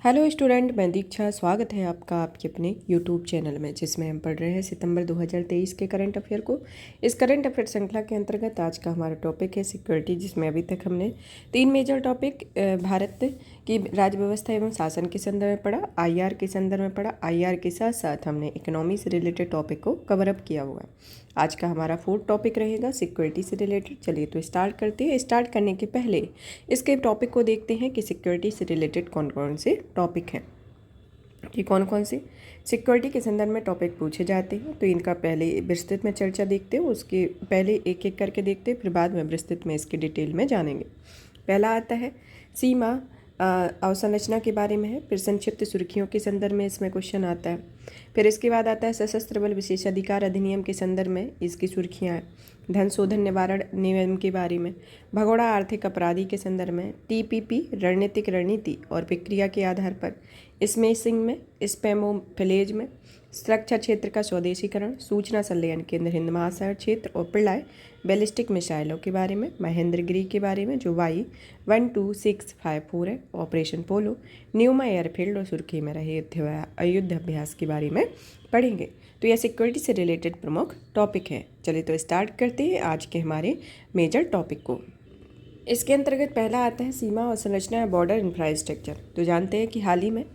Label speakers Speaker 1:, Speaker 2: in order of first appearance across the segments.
Speaker 1: Hello student, मैं दीक्षा। स्वागत है आपका आपके अपने यूट्यूब चैनल में, जिसमें हम पढ़ रहे हैं सितंबर 2023 के करंट अफेयर को। इस करंट अफेयर श्रृंखला के अंतर्गत आज का हमारा टॉपिक है सिक्योरिटी, जिसमें अभी तक हमने 3 मेजर टॉपिक भारत की राज्य व्यवस्था एवं शासन के संदर्भ में पढ़ा, आईआर के संदर्भ में पढ़ा। आईआर के साथ साथ हमने इकोनॉमी से रिलेटेड टॉपिक को कवर अप किया हुआ है। आज का हमारा 4th टॉपिक रहेगा सिक्योरिटी से रिलेटेड। चलिए तो स्टार्ट करते हैं। स्टार्ट करने के पहले इसके टॉपिक को देखते हैं कि सिक्योरिटी से रिलेटेड कौन कौन से टॉपिक हैं, कि कौन कौन से सिक्योरिटी के संदर्भ में टॉपिक पूछे जाते हैं। तो इनका पहले विस्तृत में चर्चा देखते हैं, उसके पहले एक एक करके देखते हैं, फिर बाद में विस्तृत में इसके डिटेल में जानेंगे। पहला आता है सीमा अवसंरचना के बारे में है, फिर संक्षिप्त सुर्खियों के संदर्भ में इसमें क्वेश्चन आता है। फिर इसके बाद आता है सशस्त्र बल विशेषाधिकार अधिनियम के संदर्भ में इसकी सुर्खियाँ हैं। धन शोधन निवारण नियम के बारे में, भगोड़ा आर्थिक अपराधी के संदर्भ में, टीपीपी रणनीतिक रणनीति और प्रक्रिया के आधार पर, स्मेशिंग में, स्पैमोफिलेज में, सुरक्षा क्षेत्र का स्वदेशीकरण, सूचना संलयन केंद्र हिंद महासागर क्षेत्र और प्रलय बैलिस्टिक मिसाइलों के बारे में, महेंद्रगिरी के बारे में जो Y12654 है, ऑपरेशन पोलो, न्यूमा एयरफील्ड और सुर्खी में रहे युद्धाभ्यास के बारे में पढ़ेंगे। तो यह सिक्योरिटी से रिलेटेड प्रमुख टॉपिक है। चलिए तो स्टार्ट करते हैं आज के हमारे मेजर टॉपिक को। इसके अंतर्गत पहला आता है सीमा और संरचना या बॉर्डर इंफ्रास्ट्रक्चर। तो जानते हैं कि हाल ही में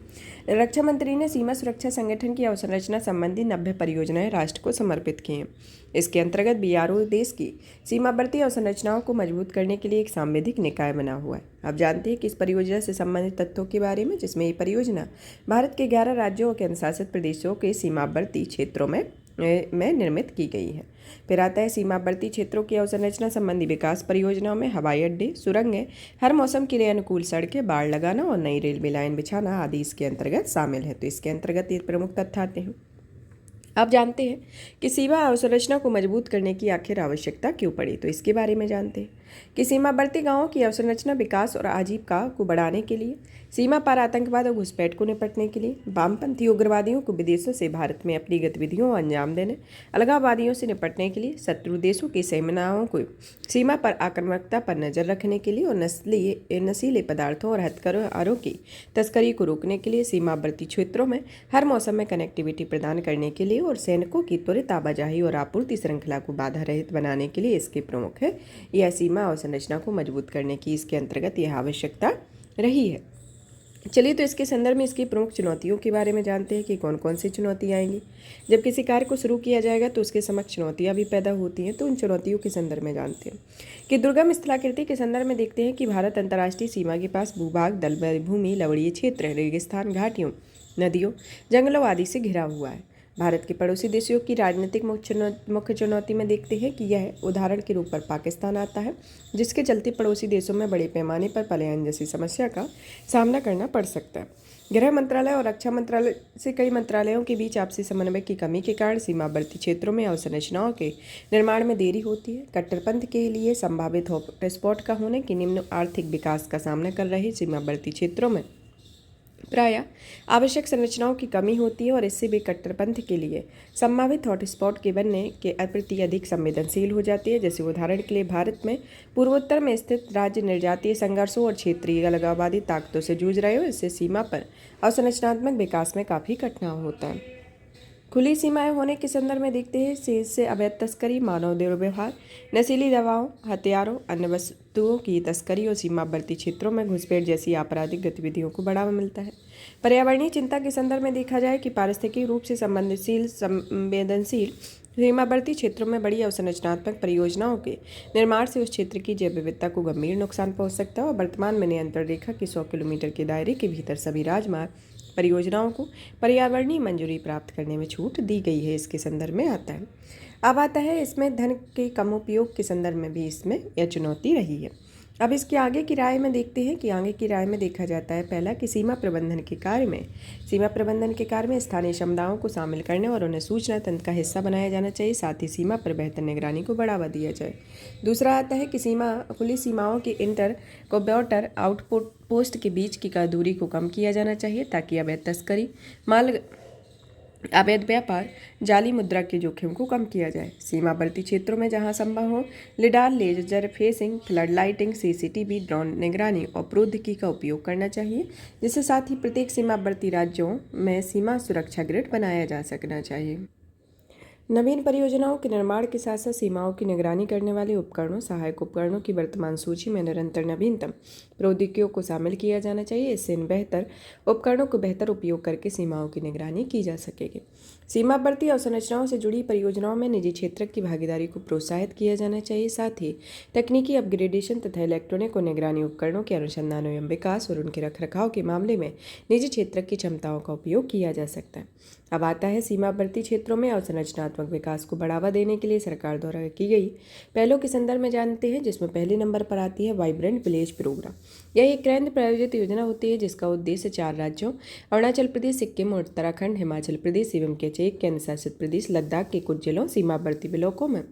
Speaker 1: रक्षा मंत्री ने सीमा सुरक्षा संगठन की अवसंरचना संबंधी 90 परियोजनाएं राष्ट्र को समर्पित की हैं। इसके अंतर्गत बीआरओ देश की सीमावर्ती अवसंरचनाओं को मजबूत करने के लिए एक सांविधिक निकाय बना हुआ है। आप जानते हैं कि इस परियोजना से संबंधित तथ्यों के बारे में, जिसमें ये परियोजना भारत के 11 राज्यों और केंद्र शासित प्रदेशों के सीमावर्ती क्षेत्रों में निर्मित की गई है। फिर आता है सीमावर्ती क्षेत्रों की अवसंरचना संबंधी विकास परियोजनाओं में हवाई अड्डे, सुरंगें, हर मौसम के लिए अनुकूल सड़कें, बाड़ लगाना और नई रेलवे लाइन बिछाना आदि इसके अंतर्गत शामिल है। तो इसके अंतर्गत ये प्रमुख तथ्य आते हैं। आप जानते हैं कि सीमा अवसंरचना को मजबूत करने की आखिर आवश्यकता क्यों पड़ी। तो इसके बारे में जानते हैं कि सीमावर्ती गांवों की अवसंरचना विकास और आजीविका को बढ़ाने के लिए, सीमा पार आतंकवाद और घुसपैठ को निपटने के लिए, वामपंथी उग्रवादियों को विदेशों से भारत में अपनी गतिविधियों को अंजाम देने, अलगाववादियों से निपटने के लिए, शत्रु देशों की सेनाओं को सीमा पर आक्रामकता पर नजर रखने के लिए और नशीले पदार्थों और हथियारों की तस्करी को रोकने के लिए, सीमावर्ती क्षेत्रों में हर मौसम में कनेक्टिविटी प्रदान करने के लिए और सैनिकों की त्वरित आवाजाही और आपूर्ति श्रृंखला को बाधा रहित बनाने के लिए इसके प्रमुख है। यह सीमा अवसंरचना को मजबूत करने की इसके अंतर्गत यह आवश्यकता रही है। चलिए तो इसके संदर्भ में इसकी प्रमुख चुनौतियों के बारे में जानते हैं कि कौन कौन सी चुनौतियाँ आएंगी। जब किसी कार्य को शुरू किया जाएगा तो उसके समक्ष चुनौतियाँ भी पैदा होती हैं। तो उन चुनौतियों के संदर्भ में जानते हैं कि दुर्गम स्थलाकृति के संदर्भ में देखते हैं कि भारत अंतर्राष्ट्रीय सीमा के पास भूभाग, दलदली भूमि, लवणीय क्षेत्र, रेगिस्तान, घाटियों, नदियों, जंगलों आदि से घिरा हुआ है। भारत के पड़ोसी देशों की राजनीतिक मुख्य चुनौती में देखते हैं कि यह उदाहरण के रूप पर पाकिस्तान आता है, जिसके चलते पड़ोसी देशों में बड़े पैमाने पर पलायन जैसी समस्या का सामना करना पड़ सकता है। गृह मंत्रालय और रक्षा मंत्रालय से कई मंत्रालयों के बीच आपसी समन्वय की कमी के कारण सीमावर्ती क्षेत्रों में अवसंरचनाओं के निर्माण में देरी होती है। कट्टरपंथ के लिए संभावित हॉटस्पॉट का होने के निम्न आर्थिक विकास का सामना कर रहे सीमावर्ती क्षेत्रों में प्रायः आवश्यक संरचनाओं की कमी होती है और इससे भी कट्टरपंथ के लिए संभावित हॉटस्पॉट के बनने के प्रति अधिक संवेदनशील हो जाती है। जैसे उदाहरण के लिए भारत में पूर्वोत्तर में स्थित राज्य निर्जातीय संघर्षों और क्षेत्रीय अलगाववादी ताकतों से जूझ रहे हो, इससे सीमा पर अवसंरचनात्मक विकास में काफ़ी कठिनाई होता है। खुली सीमाएं होने के संदर्भ में देखते हैं से अवैध तस्करी, मानव दुर्व्यवहार, नशीली दवाओं, हथियारों, अन्य वस्तुओं की तस्करी और सीमावर्ती क्षेत्रों में घुसपैठ जैसी आपराधिक गतिविधियों को बढ़ावा मिलता है। पर्यावरणीय चिंता के संदर्भ में देखा जाए कि पारिस्थितिक रूप से संवेदनशील सीमावर्ती क्षेत्रों में बड़ी अवसंरचनात्मक परियोजनाओं के निर्माण से उस क्षेत्र की जैव विविधता को गंभीर नुकसान पहुंच सकता है और वर्तमान में नियंत्रण रेखा के 100 किलोमीटर के दायरे के भीतर सभी राजमार्ग परियोजनाओं को पर्यावरणीय मंजूरी प्राप्त करने में छूट दी गई है। इसके संदर्भ में आता है। अब आता है इसमें धन के कम उपयोग के संदर्भ में भी इसमें यह चुनौती रही है। अब इसके आगे की राय में देखते हैं कि आगे की राय में देखा जाता है पहला कि सीमा प्रबंधन के कार्य में स्थानीय समुदायों को शामिल करने और उन्हें सूचना तंत्र का हिस्सा बनाया जाना चाहिए। साथ ही सीमा पर बेहतर निगरानी को बढ़ावा दिया जाए। दूसरा आता है कि खुली सीमाओं की इंटर बॉर्डर आउटपुट पोस्ट के बीच की दूरी को कम किया जाना चाहिए ताकि अवैध तस्करी, माल अवैध व्यापार, जाली मुद्रा के जोखिम को कम किया जाए। सीमावर्ती क्षेत्रों में जहां संभव हो lidar, laser fencing, flood lighting, CCTV, drone निगरानी और प्रौद्योगिकी का उपयोग करना चाहिए, जिसके साथ ही प्रत्येक सीमावर्ती राज्यों में सीमा सुरक्षा ग्रिड बनाया जा सकना चाहिए। नवीन परियोजनाओं के निर्माण के साथ साथ सीमाओं की निगरानी करने वाले उपकरणों, सहायक उपकरणों की वर्तमान सूची में निरंतर नवीनतम प्रौद्योगिकियों को शामिल किया जाना चाहिए। इससे इन बेहतर उपकरणों को बेहतर उपयोग करके सीमाओं की निगरानी की जा सकेगी। सीमावर्ती अवसंरचनाओं से जुड़ी परियोजनाओं में निजी क्षेत्र की भागीदारी को प्रोत्साहित किया जाना चाहिए। साथ ही तकनीकी अपग्रेडेशन तथा इलेक्ट्रॉनिक और निगरानी उपकरणों के अनुसंधान एवं विकास और उनके रखरखाव के मामले में निजी क्षेत्र की क्षमताओं का उपयोग किया जा सकता है। अब आता है सीमावर्ती क्षेत्रों में अवसंरचनात्मक विकास को बढ़ावा देने के लिए सरकार द्वारा की गई पहलों के संदर्भ में जानते हैं, जिसमें पहले नंबर पर आती है वाइब्रेंट विलेज प्रोग्राम। यह एक केंद्र प्रायोजित योजना होती है जिसका उद्देश्य 4 राज्यों अरुणाचल प्रदेश, सिक्किम, उत्तराखंड, हिमाचल प्रदेश एवं एक केंद्र शासित प्रदेश लद्दाख के कुछ जिलों सीमावर्ती ब्लॉकों में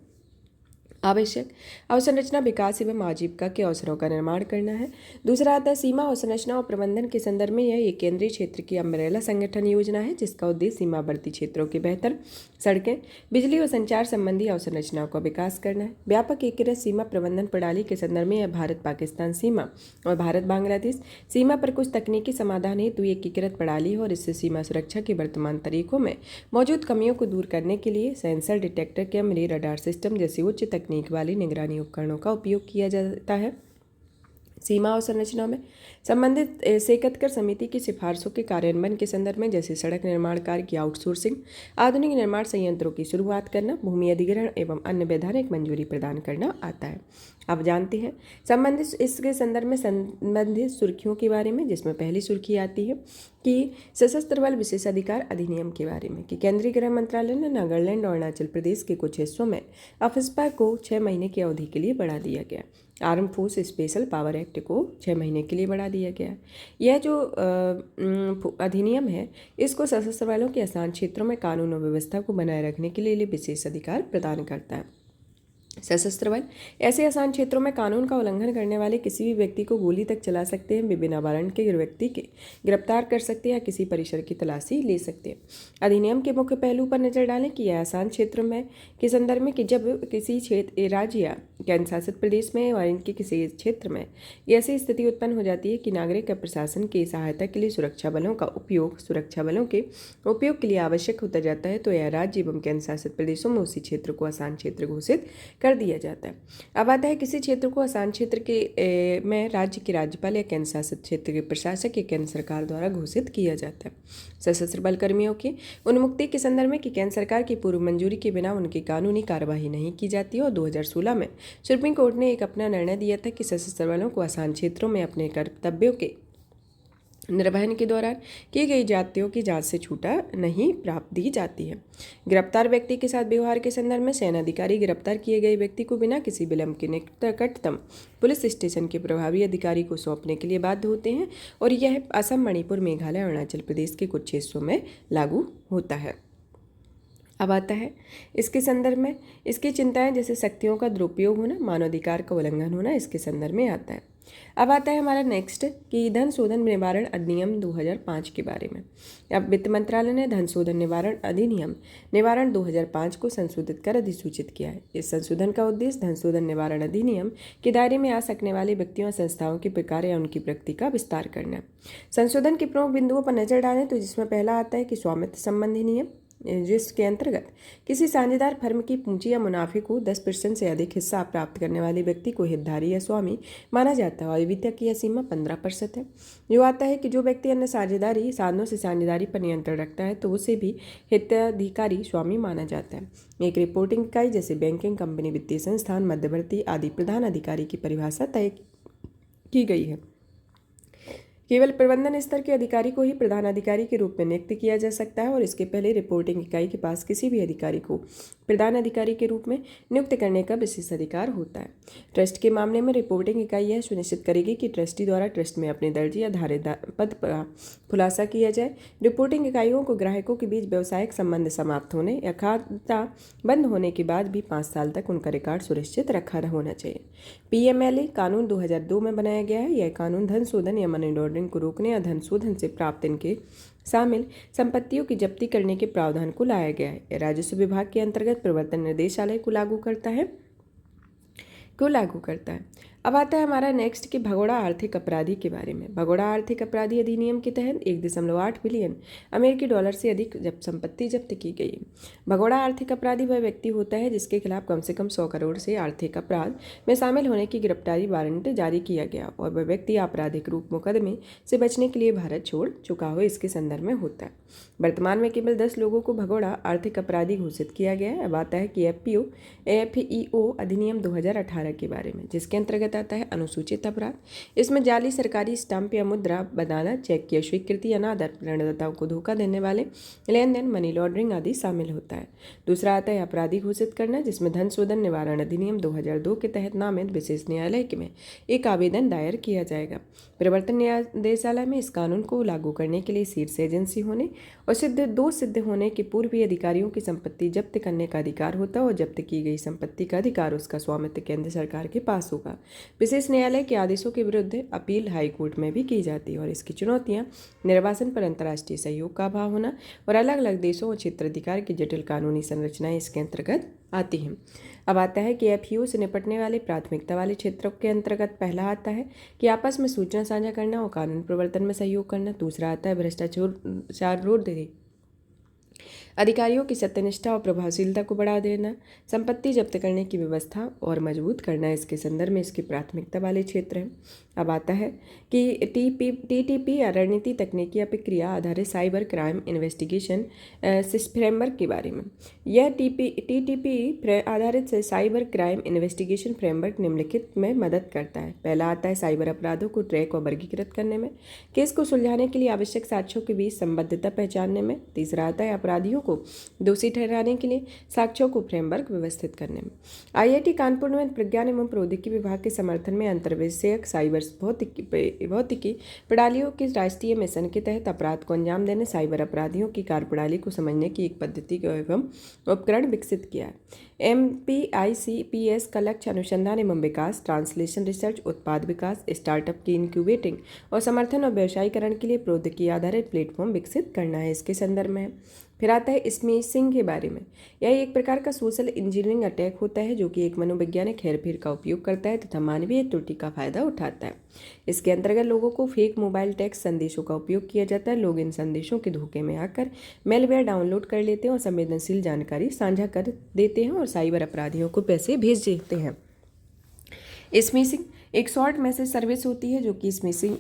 Speaker 1: आवश्यक अवसंरचना विकास एवं आजीविका के अवसरों का निर्माण करना है। दूसरा आता है सीमा अवसंरचना और प्रबंधन के संदर्भ में यह एक केंद्रीय क्षेत्र की अम्ब्रेला संगठन योजना है जिसका उद्देश्य सीमावर्ती क्षेत्रों के बेहतर सड़कें, बिजली और संचार संबंधी अवसंरचनाओं का विकास करना है। व्यापक एकीकृत सीमा प्रबंधन प्रणाली के संदर्भ में यह भारत पाकिस्तान सीमा और भारत बांग्लादेश सीमा पर कुछ तकनीकी समाधान हेतु एकीकृत प्रणाली है और इससे सीमा सुरक्षा के वर्तमान तरीकों में मौजूद कमियों को दूर करने के लिए सेंसर, डिटेक्टर, कैमरे, रडार सिस्टम जैसे उच्च तकनीक वाली निगरानी उपकरणों का उपयोग किया जाता है। सीमा अवसंरचना में संबंधित सेकतकर समिति की सिफारिशों के कार्यान्वयन के संदर्भ में जैसे सड़क निर्माण कार्य की आउटसोर्सिंग, आधुनिक निर्माण संयंत्रों की शुरुआत करना, भूमि अधिग्रहण एवं अन्य वैधानिक मंजूरी प्रदान करना आता है। अब जानते हैं संबंधित इसके संदर्भ में संबंधित सुर्खियों के बारे में, जिसमें पहली सुर्खी आती है कि सशस्त्र बल विशेषाधिकार अधिनियम के बारे में कि केंद्रीय गृह मंत्रालय ने नागालैंड और अरुणाचल प्रदेश के कुछ हिस्सों में अफस्पा को 6 महीने की अवधि के लिए बढ़ा दिया गया। Arm force special power act को 6 महीने के लिए बढ़ा दिया गया है। यह जो अधिनियम है इसको सशस्त्र बलों के आसान क्षेत्रों में कानून और व्यवस्था को बनाए रखने के लिए विशेष अधिकार प्रदान करता है। सशस्त्र बल ऐसे आसान क्षेत्रों में कानून का उल्लंघन करने वाले किसी भी व्यक्ति को गोली तक चला सकते हैं, बिना वारंट के व्यक्ति के गिरफ्तार कर सकते हैं या किसी परिसर की तलाशी ले सकते हैं। अधिनियम के मुख्य पहलू पर नजर डालें कि यह आसान क्षेत्र में के संदर्भ में कि जब किसी क्षेत्र, राज्य या केंद्र शासित प्रदेश में और इनके किसी क्षेत्र में ऐसी स्थिति उत्पन्न हो जाती है कि नागरिक या प्रशासन की सहायता के लिए सुरक्षा बलों के उपयोग के लिए आवश्यक होता जाता है तो यह राज्य एवं केंद्र शासित प्रदेशों में उसी क्षेत्र को आसान क्षेत्र घोषित कर दिया जाता है। अब आता है किसी क्षेत्र को आसान क्षेत्र के में राज्य के राज्यपाल या केंद्र शासित क्षेत्र के प्रशासक या केंद्र सरकार द्वारा घोषित किया जाता है। सशस्त्र बल कर्मियों की उन्मुक्ति के संदर्भ में कि केंद्र सरकार की पूर्व मंजूरी के बिना उनकी कानूनी कार्यवाही नहीं की जाती है और 2016 में सुप्रीम कोर्ट ने एक अपना निर्णय दिया था कि सशस्त्र बलों को आसान क्षेत्रों में अपने कर्तव्यों के निर्वहन के दौरान की गई जातियों की जांच से छूटा नहीं प्राप्त दी जाती है। गिरफ्तार व्यक्ति के साथ व्यवहार के संदर्भ में सेना अधिकारी गिरफ्तार किए गए व्यक्ति को बिना किसी विलंब के निकटतम पुलिस स्टेशन के प्रभावी अधिकारी को सौंपने के लिए बाध्य होते हैं और यह असम, मणिपुर, मेघालय, अरुणाचल प्रदेश के कुछ हिस्सों में लागू होता है। अब आता है इसके संदर्भ में इसकी चिंताएं जैसे शक्तियों का दुरुपयोग होना, मानवाधिकार का उल्लंघन होना इसके संदर्भ में आता है। अब आता है हमारा नेक्स्ट कि धन शोधन निवारण अधिनियम 2005 के बारे में। अब वित्त मंत्रालय ने धन शोधन निवारण अधिनियम 2005 को संशोधित कर अधिसूचित किया है। इस संशोधन का उद्देश्य धन शोधन निवारण अधिनियम के दायरे में आ सकने वाले व्यक्तियों और संस्थाओं के प्रकार या उनकी प्रकृति का विस्तार करना है। संशोधन के प्रमुख बिंदुओं पर नजर डालें तो जिसमें पहला आता है कि स्वामित्व संबंधी नियम, जिसके अंतर्गत किसी साझेदार फर्म की पूंजी या मुनाफे को 10% से अधिक हिस्सा प्राप्त करने वाले व्यक्ति को हितधारी या स्वामी माना जाता है और वित्त की यह सीमा 15% है। जो आता है कि जो व्यक्ति अन्य साझेदारी साधनों से साझेदारी पर नियंत्रण रखता है तो उसे भी हिताधिकारी स्वामी माना जाता है। एक रिपोर्टिंग इकाई जैसे बैंकिंग कंपनी, वित्तीय संस्थान, मध्यवर्ती आदि प्रधान अधिकारी की परिभाषा तय की गई है। केवल प्रबंधन स्तर के अधिकारी को ही प्रधान अधिकारी के रूप में नियुक्त किया जा सकता है और इसके पहले रिपोर्टिंग इकाई के पास किसी भी अधिकारी को प्रधान अधिकारी के रूप में नियुक्त करने का विशेष अधिकार होता है। ट्रस्ट के मामले में रिपोर्टिंग इकाई यह सुनिश्चित करेगी कि ट्रस्टी द्वारा ट्रस्ट में अपने दर्जे या धारे पद का खुलासा किया जाए। रिपोर्टिंग इकाइयों को ग्राहकों के बीच व्यवसायिक संबंध समाप्त होने या खाता बंद होने के बाद भी 5 साल तक उनका रिकॉर्ड सुनिश्चित रखा होना चाहिए। PMLA कानून 2002 में बनाया गया है। यह कानून धन शोधन या मनी लॉन्ड्रिंग लॉन्ड्रिंग को रोकने या धन शोधन से प्राप्त इनके शामिल संपत्तियों की जब्ती करने के प्रावधान को लाया गया है। यह राजस्व विभाग के अंतर्गत प्रवर्तन निदेशालय को लागू करता है। अब आता है हमारा नेक्स्ट कि भगोड़ा आर्थिक अपराधी के बारे में। भगोड़ा आर्थिक अपराधी अधिनियम के तहत 1.8 बिलियन अमेरिकी डॉलर से अधिक संपत्ति जब्त की गई है। भगोड़ा आर्थिक अपराधी वह व्यक्ति होता है जिसके खिलाफ कम से कम 100 करोड़ से आर्थिक अपराध में शामिल होने की गिरफ्तारी वारंट जारी किया गया और वह व्यक्ति आपराधिक रूप मुकदमे से बचने के लिए भारत छोड़ चुका हो, इसके संदर्भ में होता है। वर्तमान में केवल 10 लोगों को भगोड़ा आर्थिक अपराधी घोषित किया गया है। अब आता है कि एफईओ अधिनियम 2018 के बारे में, जिसके अंतर्गत आता है अनुसूचित अपराध। इसमें जाली सरकारी स्टाम्प या मुद्रा बनाना, चेक की स्वीकृति, अनादर, ऋणदाताओं को धोखा देने वाले लेन देन, मनी लॉन्ड्रिंग आदि शामिल होता है। दूसरा आता है अपराधी घोषित करना, जिसमें धन शोधन निवारण अधिनियम 2002 के तहत नामित विशेष न्यायालय में एक आवेदन दायर किया जाएगा। प्रवर्तन निदेशालय में इस कानून को लागू करने के लिए शीर्ष एजेंसी होने और सिद्ध होने के पूर्व अधिकारियों की संपत्ति जब्त करने का अधिकार होता है और जब्त की गई संपत्ति का अधिकार उसका स्वामित्व केंद्र सरकार के पास होगा। विशेष न्यायालय के आदेशों के विरुद्ध अपील हाई कोर्ट में भी की जाती है और इसकी चुनौतियां निर्वासन पर अंतर्राष्ट्रीय सहयोग का अभाव होना और अलग अलग देशों और क्षेत्राधिकार की जटिल कानूनी संरचनाएं इसके अंतर्गत आती हैं। अब आता है कि एफईओ से निपटने वाले प्राथमिकता वाले क्षेत्रों के अंतर्गत पहला आता है कि आपस में सूचना साझा करना और कानून प्रवर्तन में सहयोग करना। दूसरा आता है भ्रष्टाचार रोक अधिकारियों की सत्यनिष्ठा और प्रभावशीलता को बढ़ा देना, संपत्ति जब्त करने की व्यवस्था और मजबूत करना, इसके संदर्भ में इसकी प्राथमिकता वाले क्षेत्र हैं। अब आता है कि टीटीपी या रणनीति तकनीकी प्रक्रिया आधारित साइबर क्राइम इन्वेस्टिगेशन फ्रेमवर्क के बारे में। यह टीटीपी आधारित साइबर क्राइम इन्वेस्टिगेशन फ्रेमवर्क निम्नलिखित में मदद करता है। पहला आता है साइबर अपराधों को ट्रैक और वर्गीकृत करने में, केस को सुलझाने के लिए आवश्यक साक्ष्यों के बीच संबद्धता पहचानने में। तीसरा आता है अपराधियों को दोषी ठहराने के लिए साक्ष्यों को फ्रेमवर्क व्यवस्थित करने में। आईआईटी कानपुर में विज्ञान एवं प्रौद्योगिकी विभाग के समर्थन में अंतर्विषयक साइबर भौतिकी प्रणालियों के राष्ट्रीय मिशन के तहत अपराध को अंजाम देने साइबर अपराधियों की कार्यप्रणाली को समझने की एक पद्धति एवं उपकरण विकसित किया है। MPICPS का लक्ष्य अनुसंधान एवं विकास, ट्रांसलेशन रिसर्च, उत्पाद विकास, स्टार्टअप की इंक्यूबेटिंग और समर्थन और व्यवसायीकरण के लिए प्रौद्योगिकी आधारित प्लेटफॉर्म विकसित करना है, इसके संदर्भ में। फिर आता है स्मिशिंग के बारे में। यह एक प्रकार का सोशल इंजीनियरिंग अटैक होता है जो कि एक मनोवैज्ञानिक हेरफेर का उपयोग करता है तथा मानवीय त्रुटि का फायदा उठाता है। इसके अंतर्गत लोगों को फेक मोबाइल टेक्स्ट संदेशों का उपयोग किया जाता है। लोग इन संदेशों के धोखे में आकर मेलवेयर डाउनलोड कर लेते हैं और संवेदनशील जानकारी साझा कर देते हैं और साइबर अपराधियों को पैसे भेज देते हैं। स्मिशिंग एक शॉर्ट मैसेज सर्विस होती है जो कि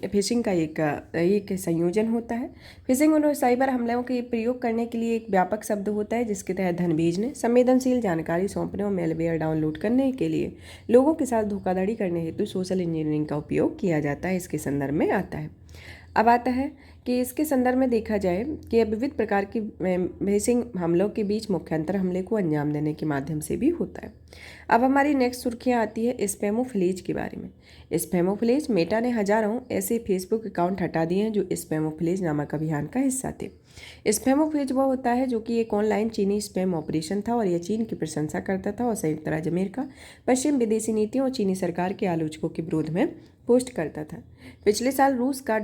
Speaker 1: फिशिंग का एक संयोजन होता है। फिशिंग और साइबर हमलों के प्रयोग करने के लिए एक व्यापक शब्द होता है जिसके तहत धन भेजने, संवेदनशील जानकारी सौंपने और मेलवेयर डाउनलोड करने के लिए लोगों के साथ धोखाधड़ी करने हेतु सोशल इंजीनियरिंग का उपयोग किया जाता है, इसके संदर्भ में आता है। अब आता है कि इसके संदर्भ में देखा जाए कि विविध प्रकार की फिशिंग हमलों के बीच मुख्य अंतर हमले को अंजाम देने के माध्यम से भी होता है। अब हमारी नेक्स्ट सुर्खियाँ आती है स्पैमोफिलेज के बारे में। स्पैमोफिलेज, मेटा ने हजारों ऐसे फेसबुक अकाउंट हटा दिए हैं जो स्पैमोफिलेज नामक अभियान का हिस्सा थे। स्पैमोफिलेज वह होता है जो कि एक ऑनलाइन चीनी स्पैम ऑपरेशन था और यह चीन की प्रशंसा करता था और संयुक्त राज्य अमेरिका, पश्चिम विदेशी नीतियों और चीनी सरकार के आलोचकों के विरोध में पोस्ट करता था। पिछले साल रूस का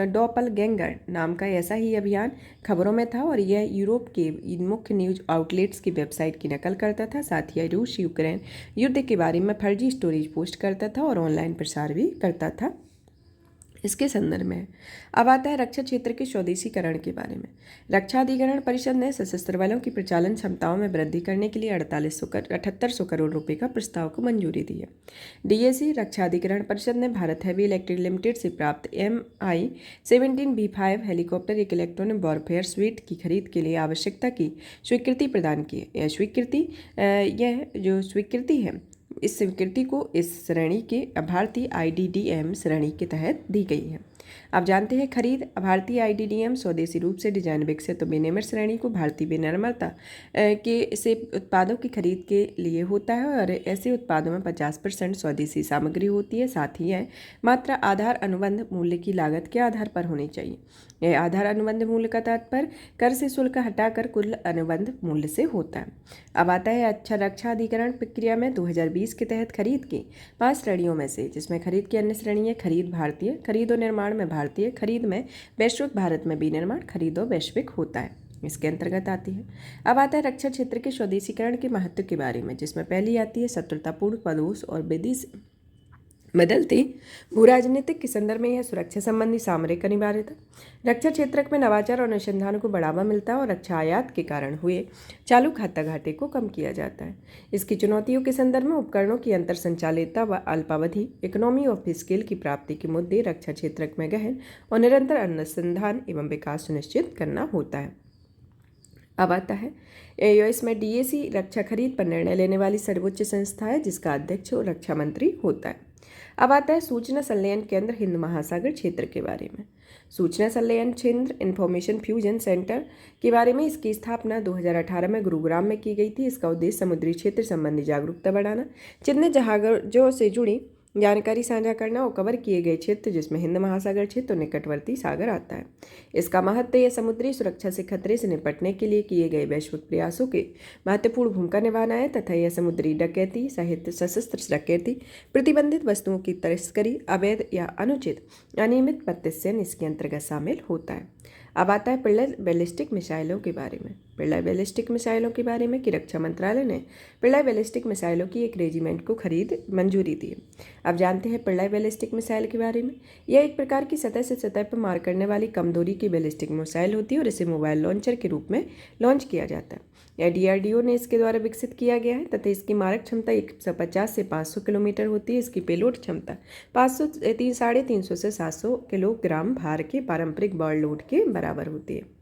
Speaker 1: डॉपलगैंगर नाम का ऐसा ही अभियान खबरों में था और यह यूरोप के मुख्य न्यूज आउटलेट्स की वेबसाइट की नकल करता था। साथ ही रूस यूक्रेन युद्ध के बारे में फर्जी स्टोरीज पोस्ट करता था और ऑनलाइन प्रसार भी करता था, इसके संदर्भ में। अब आता है रक्षा क्षेत्र के स्वदेशीकरण के बारे में। रक्षा अधिकरण परिषद ने सशस्त्र बलों की प्रचालन क्षमताओं में वृद्धि करने के लिए 4800 करोड़ रुपए का प्रस्ताव को मंजूरी दी है। डीएसी रक्षा अधिकरण परिषद ने भारत हैवी इलेक्ट्रिक लिमिटेड से प्राप्त MI-17B5 हेलीकॉप्टर एक इलेक्ट्रॉनिक वॉरफेयर स्वीट की खरीद के लिए आवश्यकता की स्वीकृति प्रदान की है। यह जो स्वीकृति है, इस स्वीकृति को इस श्रेणी के भारतीय IDDM श्रेणी के तहत दी गई है। आप जानते हैं खरीद भारतीय IDDM स्वदेशी रूप से डिजाइन विकसित तो विनिर्माण श्रेणी को भारतीय विनिर्माता के से उत्पादों की खरीद के लिए होता है और ऐसे उत्पादों में 50% स्वदेशी सामग्री होती है। साथ ही यह मात्रा आधार अनुबंध मूल्य की लागत के आधार पर होनी चाहिए। यह आधार अनुबंध मूल्य का तात्पर्य कर से शुल्क हटाकर कुल अनुबंध मूल्य से होता है। अब आता है अच्छा रक्षा अधिकरण प्रक्रिया में 2020 के तहत खरीद की 5 श्रेणियों में से, जिसमें खरीद की अन्य श्रेणी है खरीद भारतीय, खरीद और निर्माण में भारतीय खरीद में वैश्विक, भारत में विनिर्माण खरीद और वैश्विक होता है, इसके अंतर्गत आती है। अब आता है रक्षा क्षेत्र के स्वदेशीकरण के महत्व के बारे में, जिसमें पहली आती है शत्रुतापूर्ण पड़ोस और विधि बदलती भू राजनीतिक के संदर्भ में यह सुरक्षा संबंधी सामरिक अनिवार्यता। रक्षा क्षेत्र में नवाचार और अनुसंधान को बढ़ावा मिलता है और रक्षा आयात के कारण हुए चालू खाता घाटे को कम किया जाता है। इसकी चुनौतियों के संदर्भ में उपकरणों की अंतर संचालितता व अल्पावधि इकोनॉमी ऑफ स्केल की प्राप्ति के मुद्दे, रक्षा क्षेत्र में गहन और निरंतर अनुसंधान एवं विकास सुनिश्चित करना होता है। अब आता है यूएस में डीएसी रक्षा खरीद पर निर्णय लेने वाली सर्वोच्च संस्था है, जिसका अध्यक्ष रक्षा मंत्री होता है। अब आता है सूचना संलयन केंद्र हिंद महासागर क्षेत्र के बारे में। सूचना संलयन केंद्र इंफॉर्मेशन फ्यूजन सेंटर के बारे में, इसकी स्थापना 2018 में गुरुग्राम में की गई थी। इसका उद्देश्य समुद्री क्षेत्र संबंधी जागरूकता बढ़ाना, चिन्ह जहाजों से जुड़ी जानकारी साझा करना और कवर किए गए क्षेत्र जिसमें हिंद महासागर क्षेत्र और निकटवर्ती सागर आता है। इसका महत्व यह समुद्री सुरक्षा से खतरे से निपटने के लिए किए गए वैश्विक प्रयासों के महत्वपूर्ण भूमिका निभाना है तथा यह समुद्री डकैती सहित सशस्त्र डकैती, प्रतिबंधित वस्तुओं की तस्करी, अवैध या अनुचित अनियमित प्रत्यस्यन इसके अंतर्गत शामिल होता है। अब आता है पिल्लर बैलिस्टिक मिसाइलों के बारे में। पिल्लर बैलिस्टिक मिसाइलों के बारे में कि रक्षा मंत्रालय ने पिल्लर बैलिस्टिक मिसाइलों की एक रेजिमेंट को खरीद मंजूरी दी। अब जानते हैं पिल्लर बैलिस्टिक मिसाइल के बारे में। यह एक प्रकार की सतह से सतह पर मार करने वाली कम दूरी की बैलिस्टिक मिसाइल होती है और इसे मोबाइल लॉन्चर के रूप में लॉन्च किया जाता है। यह डीआरडीओ ने इसके द्वारा विकसित किया गया है तथा इसकी मारक क्षमता 150 से 500 किलोमीटर होती है। इसकी पेलोड क्षमता 350 से 700 किलोग्राम भार के पारंपरिक बॉल लोड के बराबर होती है।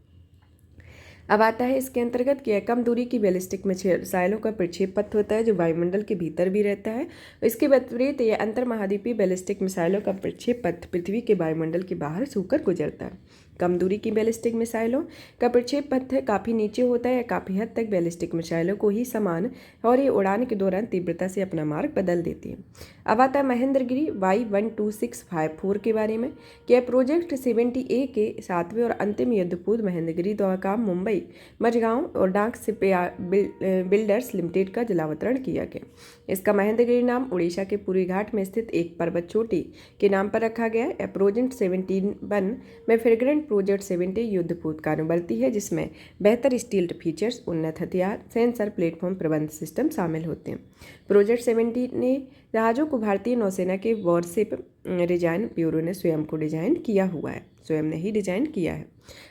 Speaker 1: अब आता है इसके अंतर्गत कि कम दूरी की बैलिस्टिक मिसाइलों का प्रक्षेप पथ होता है जो वायुमंडल के भीतर भी रहता है। इसके विपरीत यह अंतर महाद्वीपीय बैलिस्टिक मिसाइलों का प्रक्षेप पथ पृथ्वी के वायुमंडल के बाहर से होकर गुजरता है। कम दूरी की बैलिस्टिक मिसाइलों का प्रक्षेप पथ काफ़ी नीचे होता है या काफ़ी हद तक बैलिस्टिक मिसाइलों को ही समान और ये उड़ान के दौरान तीव्रता से अपना मार्ग बदल देती है। अब आता है महेंद्रगिरी Y12654 के बारे में कि यह प्रोजेक्ट 70A के 7वें और अंतिम युद्धपूर्व महेंद्रगिरी द्वारा मुंबई, मझगांव और डाक बिल्डर्स लिमिटेड का जलावतरण किया गया। इसका महेंद्रगिरी नाम उड़ीसा के पूर्वी घाट में स्थित एक पर्वत चोटी के नाम पर रखा गया है। प्रोजेक्ट 71 में फ्रेगरेंट प्रोजेक्ट 70 युद्धपूर्व कार्यबलती है, जिसमें बेहतर स्टील्ड फीचर्स, उन्नत हथियार, सेंसर, प्लेटफॉर्म प्रबंध सिस्टम शामिल होते हैं। प्रोजेक्ट 70 ने जहाज़ों को भारतीय नौसेना के वॉरशिप डिजाइन ब्यूरो ने स्वयं को डिजाइन किया हुआ है, स्वयं ने ही डिजाइन किया है।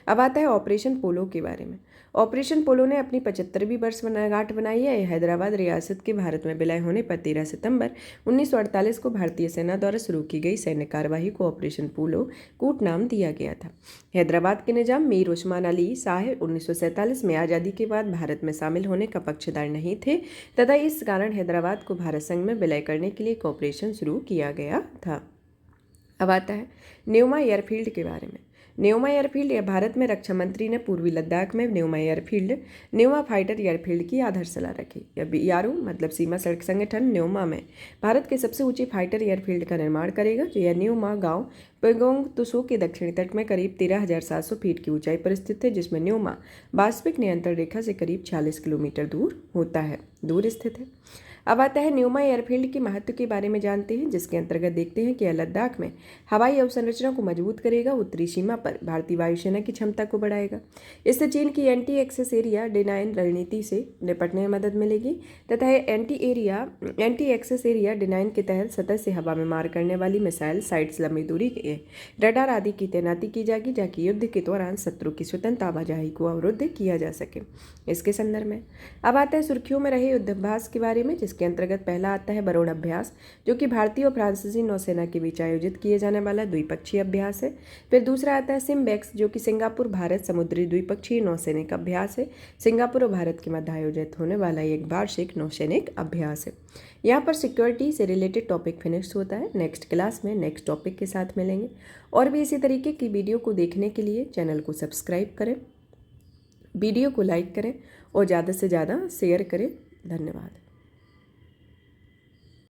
Speaker 1: अब आता है ऑपरेशन पोलो के बारे में। ऑपरेशन पोलो ने अपनी 75वीं वर्षगांठ बनाई है। यह हैदराबाद रियासत के भारत में विलय होने पर 13 सितंबर 1948 को भारतीय सेना द्वारा शुरू की गई सैन्य कार्यवाही को ऑपरेशन पोलो कूट नाम दिया गया था। हैदराबाद के निजाम मीर उस्मान अली शाह 1947 में आज़ादी के बाद भारत में शामिल होने का पक्षधर नहीं थे तथा इस कारण हैदराबाद को भारत संघ में विलय करने के लिए एक ऑपरेशन शुरू किया गया था। अब आता है न्योमा एयरफील्ड के बारे में। न्योमा एयरफील्ड या भारत में रक्षा मंत्री ने पूर्वी लद्दाख में Nyoma airfield, Nyoma fighter airfield की आधारशिला रखी। यह बीआरओ मतलब सीमा सड़क संगठन न्योमा में भारत के सबसे ऊंचे फाइटर एयरफील्ड का निर्माण करेगा, जो यह न्योमा गांव पेगोंग तुसो के दक्षिणी तट में करीब 13,700 फीट की ऊंचाई पर स्थित है, जिसमें न्योमा वास्तविक नियंत्रण रेखा से करीब 46 किलोमीटर दूर स्थित है। अब आता है न्योमा एयरफील्ड के महत्व के बारे में जानते हैं, जिसके अंतर्गत देखते हैं कि यह लद्दाख में हवाई अवसंरचना को मजबूत करेगा, उत्तरी सीमा पर भारतीय वायुसेना की क्षमता को बढ़ाएगा। इससे चीन की एंटी एक्सेस एरिया डिनाइन रणनीति से निपटने में मदद मिलेगी तथा एंटी एक्सेस एरिया डिनाइन के तहत सतह से हवा में मार करने वाली मिसाइल साइट्स, लंबी दूरी के रडार आदि की तैनाती की जाएगी, ताकि युद्ध के दौरान शत्रु की स्वतंत्र आवाजाही को अवरुद्ध किया जा सके। इसके संदर्भ में अब आता है सुर्खियों में रहे युद्धाभ्यास के बारे में, के अंतर्गत पहला आता है बरोड़ अभ्यास, जो कि भारतीय और फ्रांसीसी नौसेना के बीच आयोजित किए जाने वाला द्विपक्षीय अभ्यास है। फिर दूसरा आता है सिम्बेक्स, जो कि सिंगापुर भारत समुद्री द्विपक्षीय नौसैनिक अभ्यास है। सिंगापुर और भारत के मध्य आयोजित होने वाला एक वार्षिक नौसैनिक अभ्यास है। यहाँ पर सिक्योरिटी से रिलेटेड टॉपिक फिनिश होता है। नेक्स्ट क्लास में नेक्स्ट टॉपिक के साथ मिलेंगे। और भी इसी तरीके की वीडियो को देखने के लिए चैनल को सब्सक्राइब करें, वीडियो को लाइक करें और ज़्यादा से ज़्यादा शेयर करें। धन्यवाद।